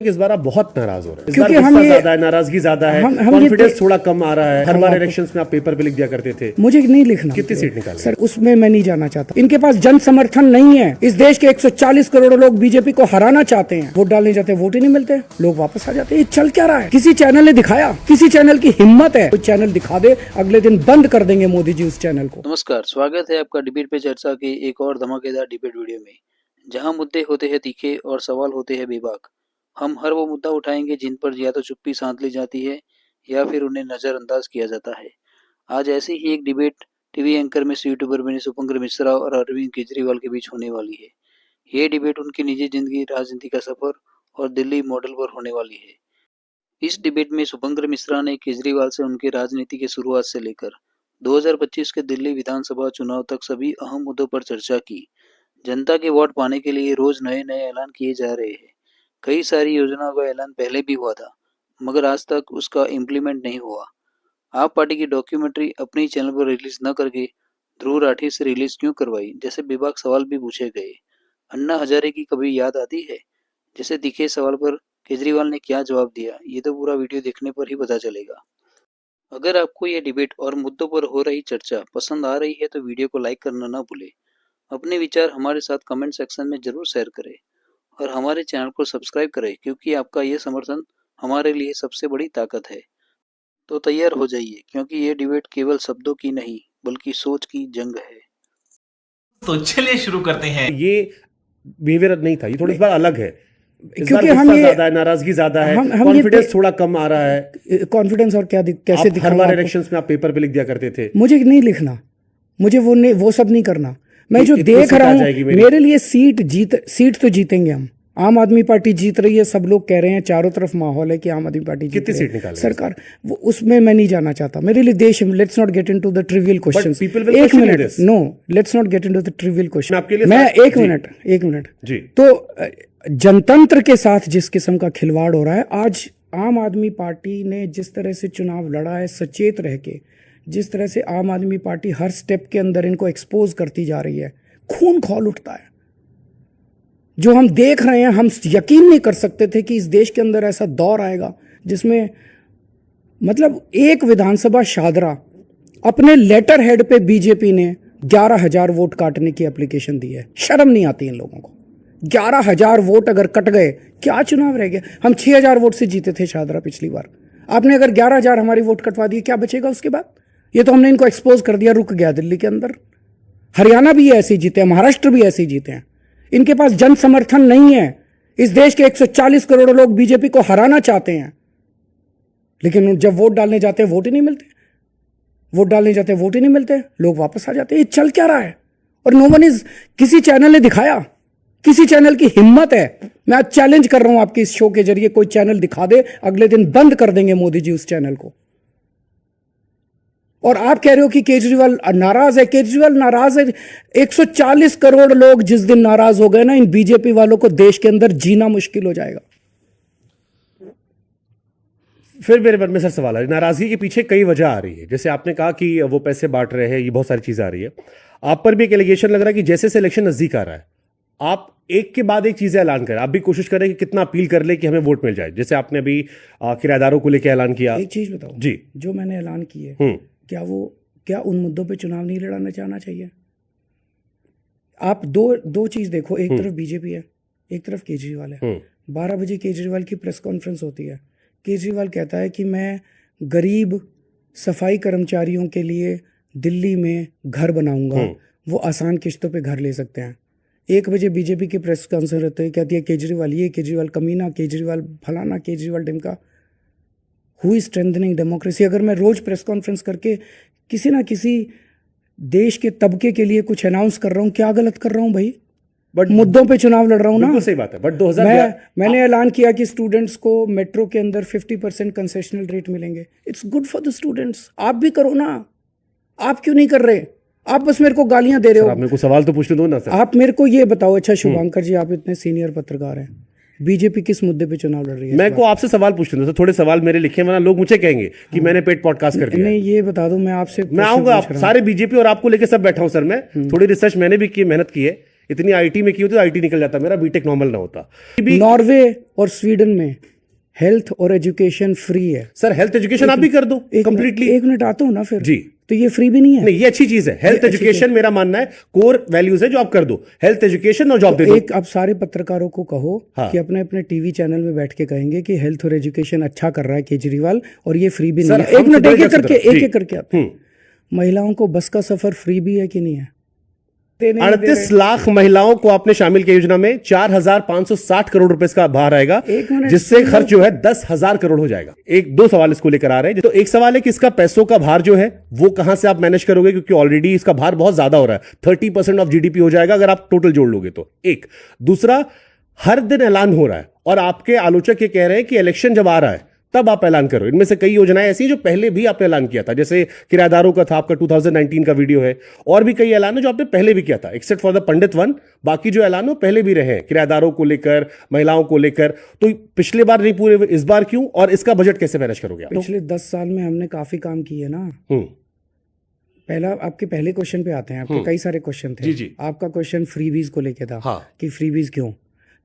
इस बार आप बहुत नाराज हो रहे हैं। इस क्योंकि बार हम गुस्सा ये ज्यादा है, नाराजगी ज्यादा है, कॉन्फिडेंस थोड़ा कम आ रहा है। हर बार इलेक्शंस में आप पेपर पे लिख दिया करते थे। मुझे नहीं लिखना। कितनी सीट निकाल सर उसमें मैं नहीं जाना चाहता। इनके पास जन समर्थन नहीं है। इस देश के 140 करोड़ लोग बीजेपी को हराना चाहते हैं। वोट डालने जाते हैं, वोट ही नहीं मिलते, लोग वापस आ जाते हैं। ये चल क्या रहा है? किसी चैनल ने दिखाया? किसी चैनल की हिम्मत है कोई चैनल दिखा दे, अगले दिन बंद कर देंगे मोदी जी उस चैनल को। नमस्कार, स्वागत है आपका डिबेट पे चर्चा के एक और धमाकेदार डिबेट वीडियो में, जहां मुद्दे होते हैं तीखे और सवाल होते हैं बेबाक। हम हर वो मुद्दा उठाएंगे जिन पर या तो चुप्पी साध ली जाती है या फिर उन्हें नज़रअंदाज किया जाता है। आज ऐसी ही एक डिबेट टीवी एंकर में से यूट्यूबर बने शुभंकर मिश्रा और अरविंद केजरीवाल के बीच होने वाली है। ये डिबेट उनकी निजी जिंदगी, राजनीति का सफर और दिल्ली मॉडल पर होने वाली है। इस डिबेट में शुभंकर मिश्रा ने केजरीवाल से उनके राजनीति की शुरुआत से लेकर 2025 के दिल्ली विधानसभा चुनाव तक सभी अहम मुद्दों पर चर्चा की। जनता के वोट पाने के लिए रोज नए नए ऐलान किए जा रहे हैं। कई सारी योजनाओं का ऐलान पहले भी हुआ था, मगर आज तक उसका इम्प्लीमेंट नहीं हुआ। आप पार्टी की डॉक्यूमेंट्री अपने चैनल पर रिलीज न करके ध्रुव राठी से रिलीज क्यों करवाई, जैसे बेबाक सवाल भी पूछे गए। अन्ना हजारे की कभी याद आती है, जैसे दिखे सवाल पर केजरीवाल ने क्या जवाब दिया, ये तो पूरा वीडियो देखने पर ही पता चलेगा। अगर आपको ये डिबेट और मुद्दों पर हो रही चर्चा पसंद आ रही है तो वीडियो को लाइक करना ना भूलें। अपने विचार हमारे साथ कमेंट सेक्शन में जरूर शेयर करें और हमारे चैनल को सब्सक्राइब करें, क्योंकि आपका ये समर्थन हमारे लिए सबसे बड़ी ताकत है। तो तैयार हो जाइए, क्योंकि ये डिबेट केवल शब्दों की नहीं बल्कि सोच की जंग है। तो चलिए शुरू करते हैं। ये बिहेवियर नहीं था, ये थोड़ा इस बार अलग है। क्योंकि हम ये ज्यादा है, नाराजगी ज्यादा है, कॉन्फिडेंस थोड़ा कम आ रहा है। कॉन्फिडेंस और क्या कैसे हर बार इलेक्शंस में आप पेपर पे लिख दिया करते थे। मुझे नहीं लिखना, मुझे वो सब नहीं करना। मैं जो देख रहा हूँ, मेरे लिए सीट तो जीतेंगे हम। आम आदमी पार्टी जीत रही है, सब लोग कह रहे हैं, चारों तरफ माहौल है कि आम आदमी पार्टी कितनी सीट निकालेगी सरकार। वो उसमें मैं नहीं जाना चाहता। मेरे लिए देश, let's not get into the trivial questions. एक minute, no, let's not get into the trivial question. मैं एक मिनट जी। तो जनतंत्र के साथ जिस किस्म का खिलवाड़ हो रहा है, आज आम आदमी पार्टी ने जिस तरह से चुनाव लड़ा है, सचेत रह के, जिस तरह से आम आदमी पार्टी हर स्टेप के अंदर इनको एक्सपोज करती जा रही है, खून खौल उठता है। जो हम देख रहे हैं, हम यकीन नहीं कर सकते थे कि इस देश के अंदर ऐसा दौर आएगा जिसमें मतलब एक विधानसभा शादरा अपने लेटर हेड पे बीजेपी ने 11,000 वोट काटने की एप्लीकेशन दी है। शर्म नहीं आती इन लोगों को। 11,000 वोट अगर कट गए, क्या चुनाव रह गया? हम 6,000 वोट से जीते थे शादरा पिछली बार। आपने अगर 11,000 हमारी वोट कटवा दिए, क्या बचेगा उसके बाद? ये तो हमने इनको एक्सपोज कर दिया, रुक गया दिल्ली के अंदर। हरियाणा भी ऐसे ही जीते हैं, महाराष्ट्र भी ऐसे ही जीते हैं। इनके पास जन समर्थन नहीं है। इस देश के 140 करोड़ लोग बीजेपी को हराना चाहते हैं, लेकिन जब वोट डालने जाते हैं, वोट ही नहीं मिलते। वोट डालने जाते हैं, वोट ही नहीं मिलते, लोग वापस आ जाते हैं। ये चल क्या रहा है? और नो वन इज, किसी चैनल ने दिखाया? किसी चैनल की हिम्मत है? मैं आज चैलेंज कर रहा हूं आपके इस शो के जरिए, कोई चैनल दिखा दे, अगले दिन बंद कर देंगे मोदी जी उस चैनल को। और आप कह रहे हो कि केजरीवाल नाराज है। केजरीवाल नाराज है। 140 करोड़ लोग जिस दिन नाराज हो गए ना, इन बीजेपी वालों को देश के अंदर जीना मुश्किल हो जाएगा। फिर मेरे मन में सर सवाल है, नाराजगी के पीछे कई वजह आ रही है। जैसे आपने कहा कि वो पैसे बांट रहे हैं, ये बहुत सारी चीजें आ रही है। आप पर भी एक एलिगेशन लग रहा है कि जैसे इलेक्शन नजदीक आ रहा है, आप एक के बाद एक चीजें ऐलान करें। आप भी कोशिश करें कि कितना अपील कर ले कि हमें वोट मिल जाए। जैसे आपने अभी किराएदारों को लेकर ऐलान किया। एक चीज बताओ जी, जो मैंने ऐलान की है, क्या उन मुद्दों पे चुनाव नहीं लड़ाना चाहना चाहिए? आप दो चीज देखो, एक तरफ बीजेपी है, एक तरफ केजरीवाल है। 12 बजे केजरीवाल की प्रेस कॉन्फ्रेंस होती है। केजरीवाल कहता है कि मैं गरीब सफाई कर्मचारियों के लिए दिल्ली में घर बनाऊंगा, वो आसान किश्तों पे घर ले सकते हैं। 1 बजे बीजेपी की प्रेस कॉन्फ्रेंस होती है, कहती है केजरीवाल ये, केजरीवाल कमीना, केजरीवाल फलाना, केजरीवाल ढिमका। Who is strengthening democracy? अगर मैं रोज प्रेस कॉन्फ्रेंस करके किसी ना किसी देश के तबके के लिए कुछ अनाउंस कर रहा हूं, क्या गलत कर रहा हूं भाई? बट मुद्दों पे चुनाव लड़ रहा हूं ना। सही बात है। बट 2000 मैंने ऐलान किया कि स्टूडेंट्स को मेट्रो के अंदर 50% कंसेशनल रेट मिलेंगे। It's good for the students. आप भी करो ना। आप क्यों नहीं कर रहे? आप बस मेरे को गालियां दे रहे हो। आप मेरे को सवाल तो पूछने दो ना सर। आप मेरे को ये बताओ। अच्छा शुभांकर जी, आप इतने सीनियर पत्रकार हैं, बीजेपी किस मुद्दे पे चुनाव लड़ रही है? मैं को आपसे सवाल पूछने दो, थोड़े सवाल मेरे लिखे, वरना लोग मुझे कहेंगे कि मैंने पेट पॉडकास्ट कर दिया। नहीं, ये बता दो, मैं आपसे मैं आऊंगा। आप सारे बीजेपी और आपको लेके सब बैठा हूं सर। मैं थोड़ी रिसर्च मैंने भी की, मेहनत की है। इतनी आईटी में की होती तो आईटी निकल जाता, मेरा बीटेक नॉर्मल ना होता भी। नॉर्वे और स्वीडन में हेल्थ और एजुकेशन फ्री है। सर हेल्थ एजुकेशन आप भी कर दो कंप्लीटली। एक मिनट आता हूँ ना फिर जी। तो ये फ्री भी नहीं है। नहीं, ये अच्छी चीज है। हेल्थ एजुकेशन मेरा मानना है कोर वैल्यूज है जो आप कर दो, हेल्थ एजुकेशन और जॉब दे दो। एक आप सारे पत्रकारों को कहो हाँ। कि अपने अपने टीवी चैनल में बैठ के कहेंगे कि हेल्थ और एजुकेशन अच्छा कर रहा है केजरीवाल और ये फ्री भी नहीं सर, है। एक हम मिनट, तो एक एक बड़े करके जगह से एक एक करके आते हैं। महिलाओं को बस का सफर फ्री भी है कि नहीं है? 38 लाख महिलाओं को आपने शामिल किया योजना में। 4,560 करोड़ रुपए का भार आएगा, एक मिनट, जिससे खर्च जो है 10,000 करोड़ हो जाएगा। एक दो सवाल इसको लेकर आ रहे हैं। तो एक सवाल है कि इसका पैसों का भार जो है वो कहां से आप मैनेज करोगे, क्योंकि ऑलरेडी इसका भार बहुत ज्यादा हो रहा है। 30% ऑफ जीडीपी हो जाएगा अगर आप टोटल जोड़ लोगे तो। एक दूसरा, हर दिन ऐलान हो रहा है और आपके आलोचक ये कह रहे हैं कि इलेक्शन जब आ रहा है तब आप ऐलान करो। इनमें से कई योजनाएं ऐसी हैं जो पहले भी आपने ऐलान किया था, जैसे किराएदारों का था, आपका 2019 का वीडियो है, और भी कई ऐलान है जो आपने पहले भी किया था, except for the Pandit one. बाकी जो ऐलान हो पहले भी रहे हैं, किराएदारों को लेकर, महिलाओं को लेकर। तो पिछले बार नहीं पूरे, इस बार क्यों, और इसका बजट कैसे मैनेज करोगे आप? पिछले 10 साल में हमने काफी काम किए ना। पहला आपके पहले क्वेश्चन पे आते हैं। आपके कई सारे क्वेश्चन थे। जी जी। आपका क्वेश्चन फ्रीबीज को लेके था। हाँ। कि फ्रीबीज क्यों?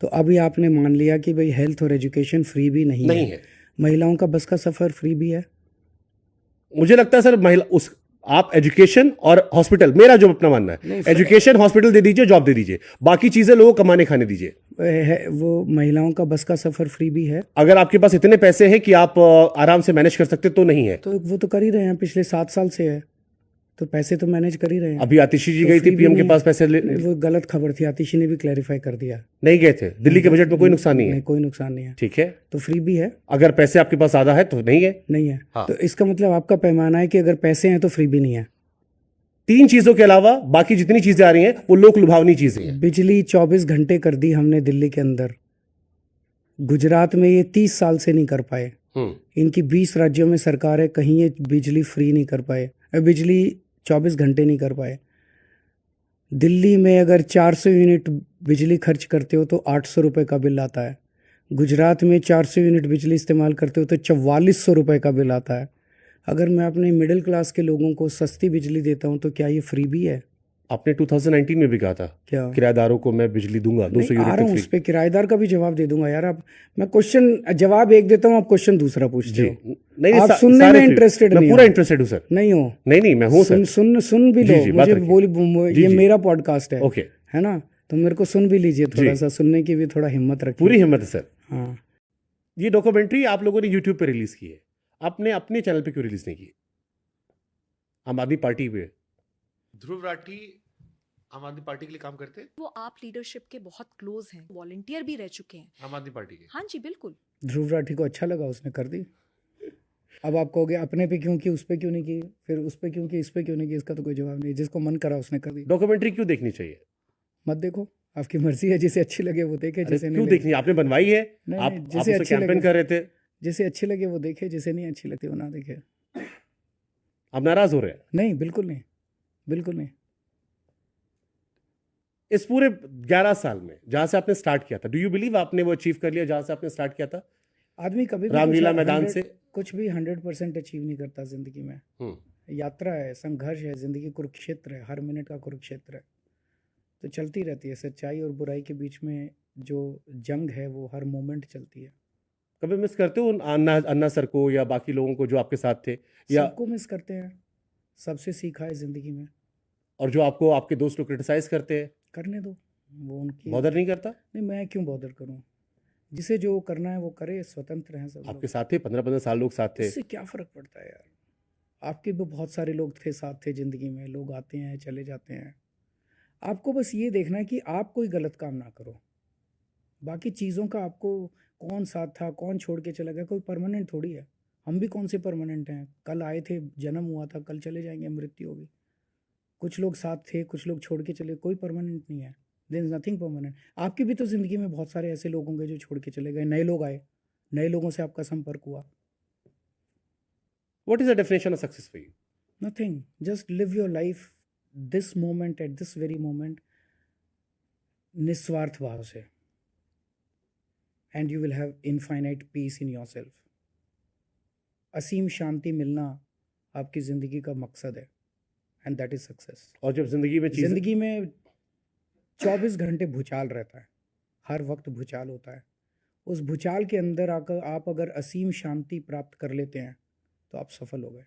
तो अभी आपने मान लिया कि भाई हेल्थ और एजुकेशन फ्री भी नहीं है। महिलाओं का बस का सफर फ्री भी है। मुझे लगता है सर महिला उस आप एजुकेशन और हॉस्पिटल, मेरा जो अपना मानना है, एजुकेशन हॉस्पिटल दे दीजिए, जॉब दे दीजिए, बाकी चीजें लोगों को कमाने खाने दीजिए। वो महिलाओं का बस का सफर फ्री भी है। अगर आपके पास इतने पैसे हैं कि आप आराम से मैनेज कर सकते तो नहीं है। तो वो तो कर ही रहे हैं, पिछले 7 साल से है, तो पैसे तो मैनेज कर ही रहे हैं। अभी आतिशी जी तो गई फ्री थी भी पीएम के नहीं पास है। पैसे नहीं, वो गलत खबर थी। आतिशी ने भी क्लैरिफाई कर दिया। नहीं गए थे। दिल्ली के बजट में कोई नुकसान नहीं है। नहीं, कोई नुकसान नहीं है। ठीक है, तो फ्री भी है। अगर पैसे आपके पास आधा है तो नहीं है। नहीं है। हाँ। तो इसका मतलब आपका पैमाना है कि अगर पैसे हैं तो फ्री भी नहीं है। 3 चीजों के अलावा बाकी जितनी चीजें आ रही हैं वो लोक लुभावनी चीजें हैं। बिजली 24 घंटे कर दी हमने दिल्ली के अंदर। गुजरात में ये 30 साल से नहीं कर पाए। इनकी 20 राज्यों में सरकार है, कहीं ये बिजली फ्री नहीं कर पाए, बिजली 24 घंटे नहीं कर पाए। दिल्ली में अगर 400 यूनिट बिजली खर्च करते हो तो 800 रुपये का बिल आता है। गुजरात में 400 यूनिट बिजली इस्तेमाल करते हो तो 4400 रुपये का बिल आता है। अगर मैं अपने मिडिल क्लास के लोगों को सस्ती बिजली देता हूं तो क्या ये फ्री भी है? आपने 2019 में भी कहा था क्या किराएदारों को मैं बिजली दूंगा 200 नहीं, आ रहा हूँ यूनिट उस पर, किराएदार का भी जवाब दे दूंगा यार। आप मैं क्वेश्चन जवाब एक देता हूँ, आप क्वेश्चन दूसरा पूछते हो। नहीं, आप सुनने में इंटरेस्टेड मैं नहीं पूरा हो। इंटरेस्टेड हूँ सर। नहीं हो? नहीं, मैं हूँ सर। सुन भी लो। बात मुझे रखिए। बोली ये मेरा पॉडकास्ट है। ओके, है ना? तो मेरे को सुन भी लीजिए, थोड़ा सा सुनने की भी थोड़ा हिम्मत रखिए। पूरी हिम्मत है सर। हाँ। ये डॉक्यूमेंट्री आप लोगों ने यूट्यूब पे रिलीज की है, आपने अपने चैनल पे क्यों रिलीज नहीं की? आम आदमी पार्टी पे। ध्रुव राठी आम आदमी पार्टी के लिए काम करते हैं? वो आप लीडरशिप के बहुत क्लोज हैं, वॉलंटियर भी रह चुके हैं आम आदमी पार्टी के? हाँ जी बिल्कुल। ध्रुव राठी को अच्छा लगा, उसने कर दी। अब आप कहोगे अपने पे क्यों की, उस पे क्यों नहीं की, फिर उस पे क्यों की, इस पे क्यों नहीं की, इसका तो कोई जवाब नहीं। जिसको मन करा उसने कर दी। डॉक्यूमेंट्री क्यों देखनी चाहिए? मत देखो, आपकी मर्जी है। जिसे अच्छी लगे वो देखे, जिसे क्यों नहीं देखनी? आपने बनवाई है, नहीं, आप जिसे उसे अच्छी कैंपेन लगे। कर रहे थे। जिसे अच्छी लगे वो देखे, जिसे नहीं अच्छी लगती वो ना देखे। आप नाराज हो रहे हैं? नहीं, बिल्कुल नहीं, बिल्कुल नहीं। इस पूरे 11 साल में जहां से आपने स्टार्ट किया था, डू यू बिलीव आपने वो अचीव कर लिया जहां से आपने स्टार्ट किया था? आदमी कभी भी रामलीला कुछ मैदान 100 से कुछ भी 100% अचीव नहीं करता जिंदगी में। यात्रा है, संघर्ष है, जिंदगी कुरुक्षेत्र है, हर मिनट का कुरुक्षेत्र है। तो चलती रहती है। सच्चाई और बुराई के बीच में जो जंग है वो हर मोमेंट चलती है। कभी मिस करते हो अन्ना सर को या बाकी लोगों को जो आपके साथ थे, या सबको मिस करते हैं। सबसे सीखा है जिंदगी में। और जो आपको आपके दोस्त लोग क्रिटिसाइज करते हैं? करने दो, वो उनकी। बॉदर नहीं करता? नहीं, मैं क्यों बॉदर करूं? जिसे जो करना है वो करे, स्वतंत्र हैं सब लोग। आपके साथ थे 15-15 साल लोग साथ थे। इससे क्या फर्क पड़ता है यार? आपके भी बहुत सारे लोग थे, साथ थे जिंदगी में। लोग आते हैं चले जाते हैं। आपको बस ये देखना है कि आप कोई गलत काम ना करो। बाकी चीज़ों का आपको कौन साथ था, कौन छोड़ के चला गया, कोई परमानेंट थोड़ी है। हम भी कौन से परमानेंट हैं? कल आए थे, जन्म हुआ था, कल चले जाएंगे, मृत्यु होगी। कुछ लोग साथ थे, कुछ लोग छोड़ के चले, कोई परमानेंट नहीं है। There is nothing permanent. आपकी भी तो ज़िंदगी में बहुत सारे ऐसे लोग होंगे जो छोड़ के चले गए, नए लोग आए, नए लोगों से आपका संपर्क हुआ। What is the definition of success for you? Nothing. Just live your life this moment, at this very moment, निस्वार्थ भाव से, and you will have infinite peace in yourself. असीम शांति मिलना आपकी ज़िंदगी का मकसद है, and that is success. और जब जिंदगी में चीजें ज़िंदगी में 24 घंटे भूचाल रहता है, हर वक्त भूचाल होता है। उस भूचाल के अंदर आकर आप अगर असीम शांति प्राप्त कर लेते हैं तो आप सफल हो गए।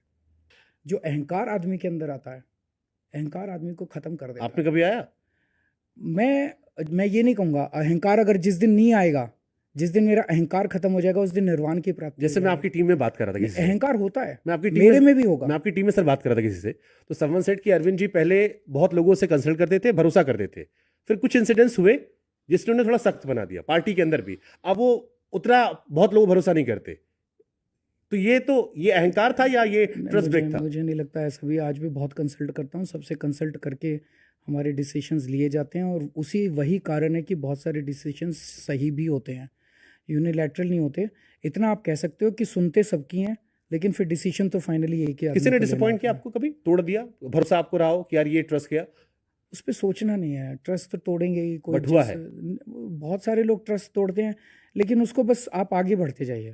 जो अहंकार आदमी के अंदर आता है, अहंकार आदमी को खत्म कर देता आपने है। कभी आया? मैं ये नहीं कहूँगा, अहंकार अगर जिस दिन नहीं आएगा, जिस दिन मेरा अहंकार खत्म हो जाएगा, उस दिन निर्वाण की प्राप्ति जैसे हो मैं जाएगी। आपकी टीम में बात कर रहा था किसी से, अहंकार होता है, मैं आपकी टीम मेरे में भी होगा। मैं आपकी टीम में सर बात कर रहा था किसी से, तो समवन सेड कि अरविंद जी पहले बहुत लोगों से कंसल्ट करते थे, भरोसा करते थे, फिर कुछ इंसिडेंट्स हुए जिसने उन्हें थोड़ा सख्त बना दिया पार्टी के अंदर भी। अब वो उतना बहुत लोग भरोसा नहीं करते। तो ये अहंकार था या ये ट्रस्ट ब्रेक था? मुझे नहीं लगता ऐसा भी। आज भी बहुत कंसल्ट करता हूँ, सबसे कंसल्ट करके हमारे डिसीशंस लिए जाते हैं, और वही कारण है कि बहुत सारे डिसीशंस सही भी होते हैं, यूनिलैटरल नहीं होते। इतना आप कह सकते हो कि सुनते सबकी हैं, लेकिन फिर डिसीजन तो फाइनली एक ही किसी ने डिसअपॉइंट किया आपको, कभी तोड़ दिया भरोसा आपको रहा हो कि यार ये ट्रस्ट किया? उस पर सोचना नहीं है, ट्रस्ट तो तोड़ेंगे ही। कोई बट हुआ है। बहुत सारे लोग ट्रस्ट तोड़ते हैं, लेकिन उसको बस आप आगे बढ़ते जाइए।